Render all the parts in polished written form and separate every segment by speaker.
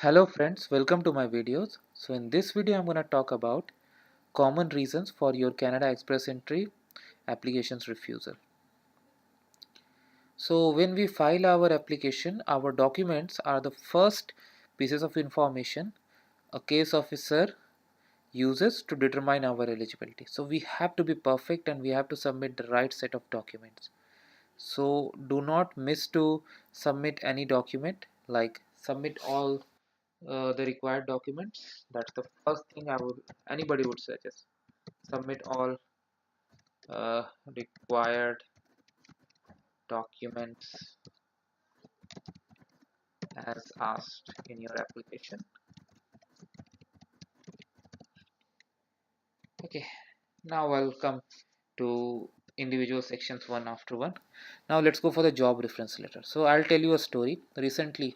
Speaker 1: Hello friends, welcome to my videos. So in this video I'm going to talk about common reasons for your Canada Express entry application's refusal. So when we file our application, our documents are the first pieces of information a case officer uses to determine our eligibility. So we have to be perfect and we have to submit the right set of documents. So do not miss to submit any document, like submit all the required documents. That's the first thing anybody would suggest. Submit all required documents as asked in your application. Okay, now I'll come to individual sections one after one. Now let's go for the job reference letter. So I'll tell you a story. Recently,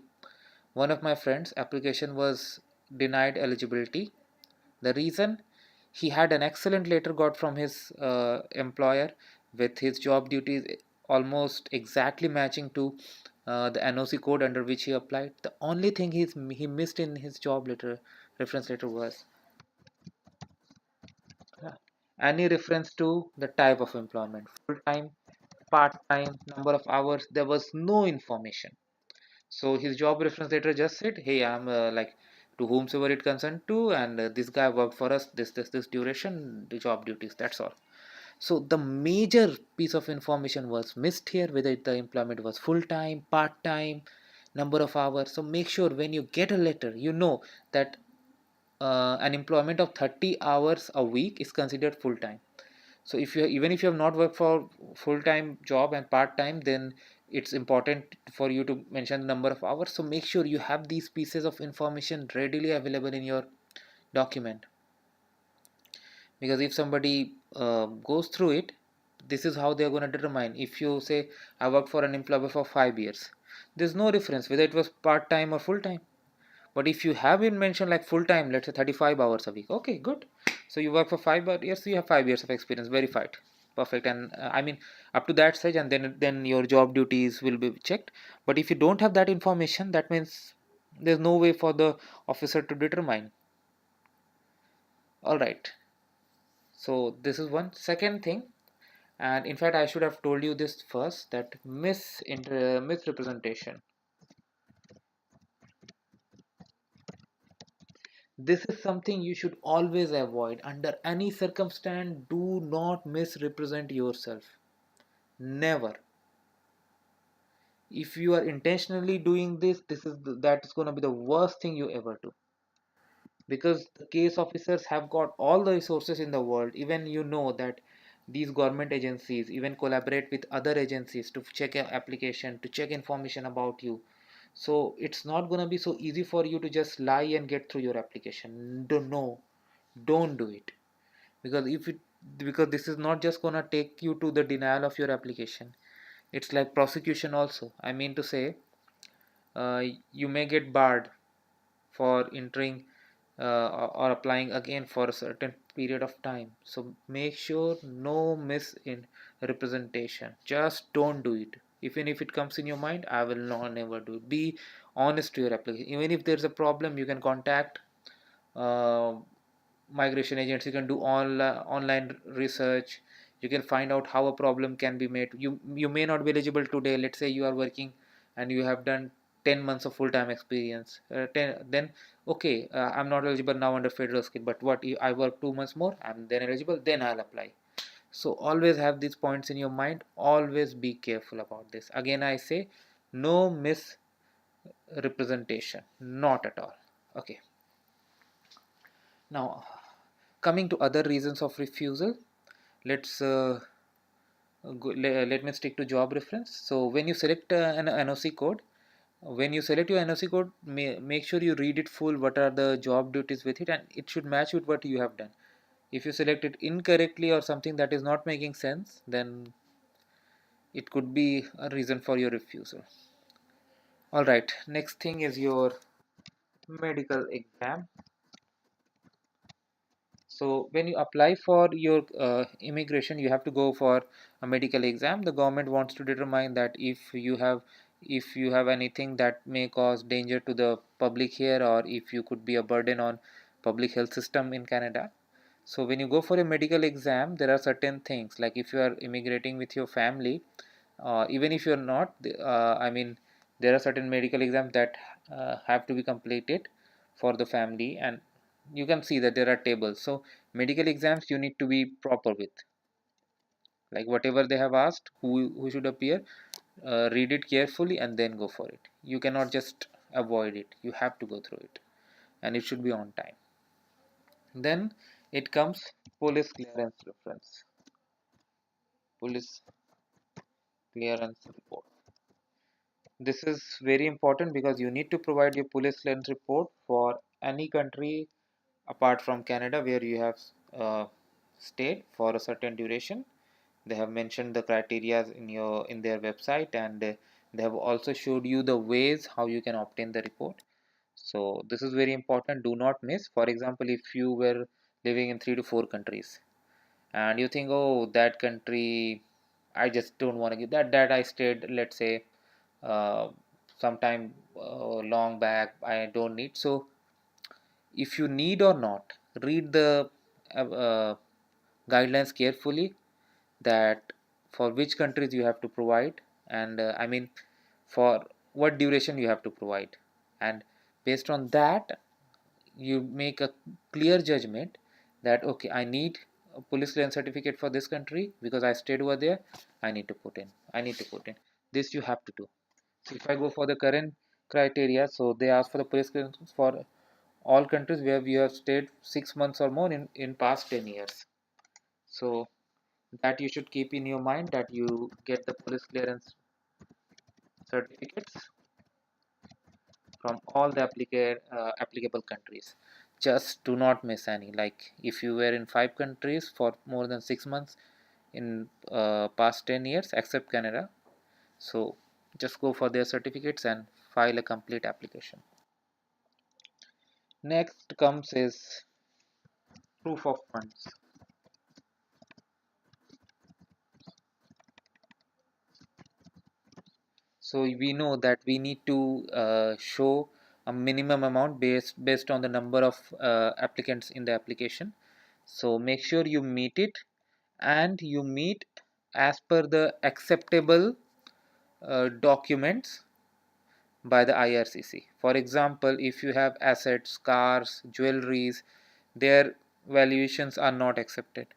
Speaker 1: one of my friends' application was denied eligibility. The reason, he had an excellent letter got from his employer with his job duties almost exactly matching to the NOC code under which he applied. The only thing he missed in his job letter reference letter was uh, any reference to the type of employment, full time, part time, number of hours. There was no information. So his job reference letter just said, "Hey, I'm like to whomsoever it concerned to, and this guy worked for us this duration, the job duties. That's all." So the major piece of information was missed here, whether the employment was full time, part time, number of hours. So make sure when you get a letter, you know that an employment of 30 hours a week is considered full time. So if you, even if you have not worked for full time job and part time, then it's important for you to mention the number of hours. So make sure you have these pieces of information readily available in your document, because if somebody goes through it, this is how they are going to determine. If you say I worked for an employer for 5 years, there's no reference whether it was part time or full time. But if you have been mentioned like full time, let's say 35 hours a week, okay, good. So you work for 5 years, so you have 5 years of experience, verified, perfect. And I mean, up to that stage, and then your job duties will be checked. But if you don't have that information, that means there's no way for the officer to determine. All right. So this is one. Second thing, and in fact I should have told you this first, that misrepresentation. This is something you should always avoid. Under any circumstance, do not misrepresent yourself. Never. If you are intentionally doing this, that is going to be the worst thing you ever do. Because the case officers have got all the resources in the world. Even you know that these government agencies even collaborate with other agencies to check your application, to check information about you. So it's not going to be so easy for you to just lie and get through your application. Don't do it. Because if it, because this is not just going to take you to the denial of your application. It's like prosecution also. I mean to say, you may get barred for entering or applying again for a certain period of time. So make sure no misrepresentation. Just don't do it. Even if it comes in your mind, I will not never do it. Be honest to your application. Even if there's a problem, you can contact uh, migration agents. You can do online research. You can find out how a problem can be made. You may not be eligible today. Let's say you are working and you have done 10 months of full-time experience, then okay, I'm not eligible now under federal scheme, but what if I work 2 months more, I'm then eligible, then I'll apply. So always have these points in your mind. Always be careful about this. Again I say, no misrepresentation, not at all. Okay, now coming to other reasons of refusal, let's let me stick to job reference. So when you select an NOC code, when you select your NOC code, make sure you read it full, what are the job duties with it, and it should match with what you have done. If you select it incorrectly or something that is not making sense, then it could be a reason for your refusal. All right, next thing is your medical exam. So when you apply for your immigration, you have to go for a medical exam. The government wants to determine that if you have if you have anything that may cause danger to the public here, or if you could be a burden on public health system in Canada. So when you go for a medical exam, there are certain things, like if you are immigrating with your family, even if you're not, I mean, there are certain medical exams that have to be completed for the family, and you can see that there are tables. So medical exams you need to be proper with, like whatever they have asked, who should appear, read it carefully and then go for it. You cannot just avoid it, you have to go through it, and it should be on time. Then it comes police clearance reference, police clearance report. This is very important because you need to provide your police clearance report for any country apart from Canada where you have stayed for a certain duration. They have mentioned the criteria in their website, and they have also showed you the ways how you can obtain the report. So this is very important, do not miss. For example, if you were living in 3 to 4 countries and you think, oh, that country I just don't want to give that I stayed, let's say, uh, sometime long back, I don't need. So if you need or not, read the guidelines carefully, that for which countries you have to provide, and I mean, for what duration you have to provide, and based on that you make a clear judgment that okay, I need a police clearance certificate for this country because I stayed over there. I need to put in this, you have to do. So if I go for the current criteria, so they ask for the police clearance for all countries where we have stayed 6 months or more in past 10 years. So that you should keep in your mind, that you get the police clearance certificates from all the applicable countries. Just do not miss any. Like if you were in 5 countries for more than 6 months in past 10 years, except Canada, so just go for their certificates and file a complete application. Next comes is proof of funds. So we know that we need to show a minimum amount based on the number of applicants in the application. So make sure you meet it, and you meet as per the acceptable documents by the IRCC. For example, if you have assets, cars, jewelries, their valuations are not accepted.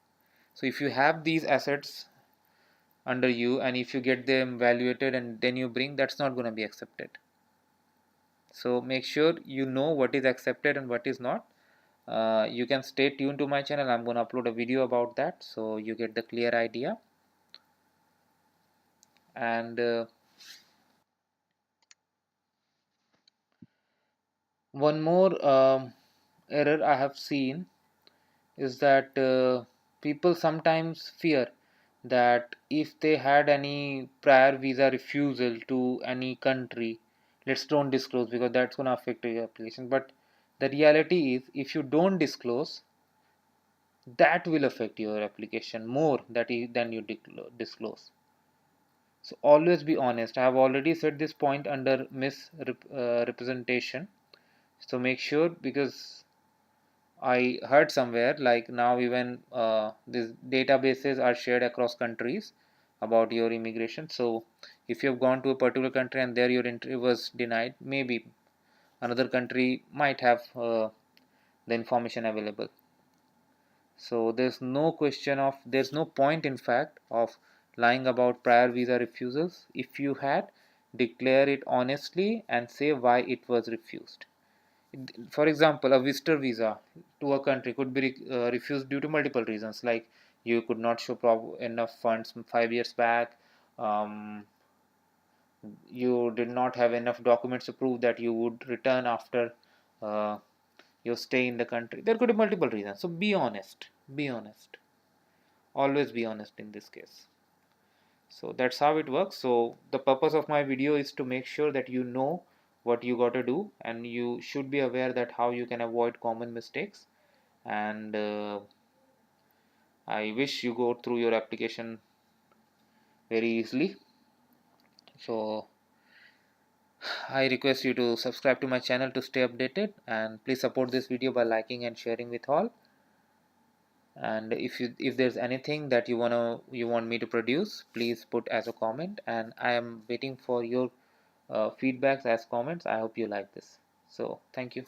Speaker 1: So if you have these assets under you and if you get them valuated and then you bring, that's not going to be accepted. So make sure you know what is accepted and what is not. You can stay tuned to my channel, I'm going to upload a video about that so you get the clear idea. And one more error I have seen is that people sometimes fear that if they had any prior visa refusal to any country, let's don't disclose because that's going to affect your application. But the reality is, if you don't disclose, that will affect your application more than you disclose. So always be honest. I have already said this point under misrepresentation. So make sure, because I heard somewhere like now even these databases are shared across countries about your immigration. So if you have gone to a particular country and there your entry was denied, maybe another country might have the information available. So there's no point in fact of lying about prior visa refusals. If you had, declare it honestly and say why it was refused. For example, a visitor visa to a country could be refused due to multiple reasons, like you could not show enough funds 5 years back, um, you did not have enough documents to prove that you would return after uh, your stay in the country. There could be multiple reasons. So be honest. Be honest. Always be honest in this case. So that's how it works. So the purpose of my video is to make sure that you know what you got to do, and you should be aware that how you can avoid common mistakes. And I wish you go through your application very easily. So I request you to subscribe to my channel to stay updated, and please support this video by liking and sharing with all. And if there's anything that you want me to produce, please put as a comment, and I am waiting for your feedbacks as comments. I hope you like this. So thank you.